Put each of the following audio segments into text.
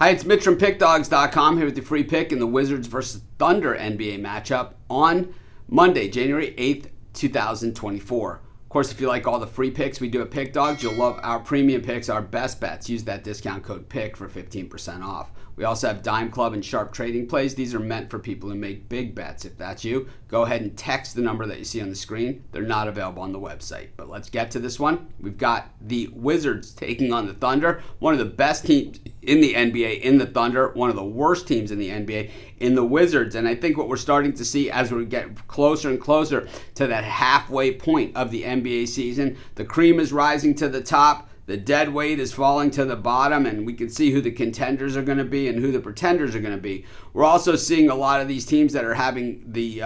Hi, it's Mitch from Pickdawgz.com here with the free pick in the Wizards versus Thunder NBA matchup on Monday, January 8th, 2024. Of course, if you like all the free picks we do at Pickdawgz, you'll love our premium picks, our best bets. Use that discount code PICK for 15% off. We also have Dime Club and Sharp Trading Plays. These are meant for people who make big bets. If that's you, go ahead and text the number that you see on the screen. They're not available on the website. But let's get to this one. We've got the Wizards taking on the Thunder. One of the best teams in the NBA in the Thunder. One of the worst teams in the NBA in the Wizards. And I think what we're starting to see as we get closer and closer to that halfway point of the NBA season, the cream is rising to the top. The dead weight is falling to the bottom, and we can see who the contenders are going to be and who the pretenders are going to be. We're also seeing a lot of these teams that are having the,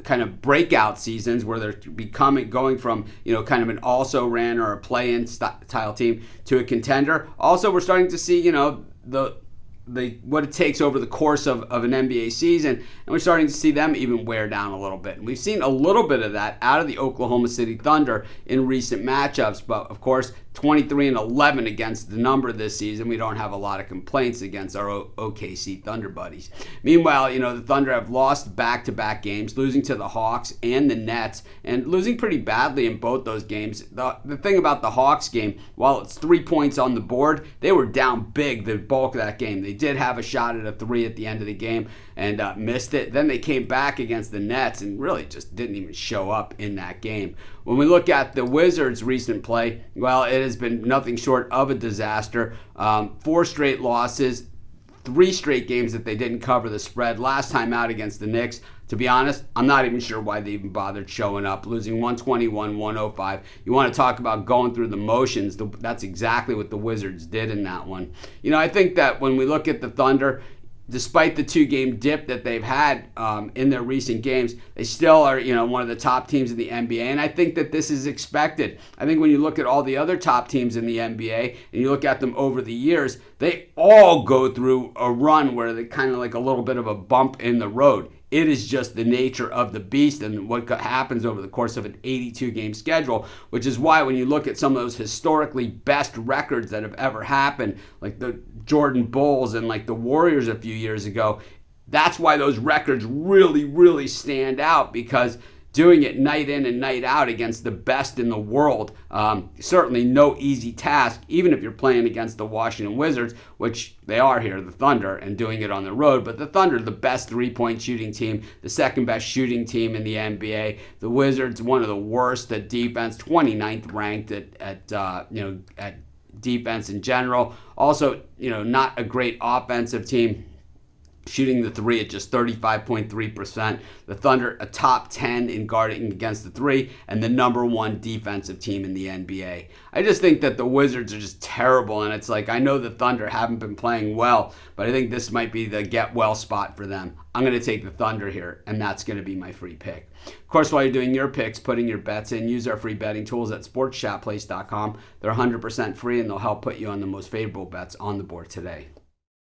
kind of breakout seasons where they're going from, kind of an also-ran or a play-in style team to a contender. Also, we're starting to see, what it takes over the course of an NBA season, and we're starting to see them even wear down a little bit. And we've seen a little bit of that out of the Oklahoma City Thunder in recent matchups, but of course 23-11 against the number this season. We don't have a lot of complaints against our OKC Thunder buddies. Meanwhile, the Thunder have lost back-to-back games, losing to the Hawks and the Nets, and losing pretty badly in both those games. The thing about the Hawks game, while it's 3 points on the board, they were down big the bulk of that game. They did have a shot at a three at the end of the game and missed it. Then they came back against the Nets and really just didn't even show up in that game. When we look at the Wizards' recent play, well, it has been nothing short of a disaster. 4 straight losses, 3 straight games that they didn't cover the spread. Last time out against the Knicks, to be honest, I'm not even sure why they even bothered showing up, losing 121-105. You want to talk about going through the motions, that's exactly what the Wizards did in that one. I think that when we look at the Thunder, despite the 2-game dip that they've had in their recent games, they still are, one of the top teams in the NBA. And I think that this is expected. I think when you look at all the other top teams in the NBA and you look at them over the years, they all go through a run where they kind of like a little bit of a bump in the road. It is just the nature of the beast and what happens over the course of an 82-game schedule, which is why when you look at some of those historically best records that have ever happened, like the Jordan Bulls and like the Warriors a few years ago, that's why those records really, really stand out, because doing it night in and night out against the best in the world, certainly no easy task, even if you're playing against the Washington Wizards, which they are here, the Thunder, and doing it on the road. But the Thunder, the best three-point shooting team, the second best shooting team in the NBA. The Wizards, one of the worst at defense, 29th ranked at defense in general. Also, not a great offensive team, shooting the three at just 35.3%. The Thunder, a top 10 in guarding against the three, and the number 1 defensive team in the NBA. I just think that the Wizards are just terrible, and it's like, I know the Thunder haven't been playing well, but I think this might be the get well spot for them. I'm going to take the Thunder here, and that's going to be my free pick. Of course, while you're doing your picks, putting your bets in, use our free betting tools at sportschatplace.com. They're 100% free, and they'll help put you on the most favorable bets on the board today.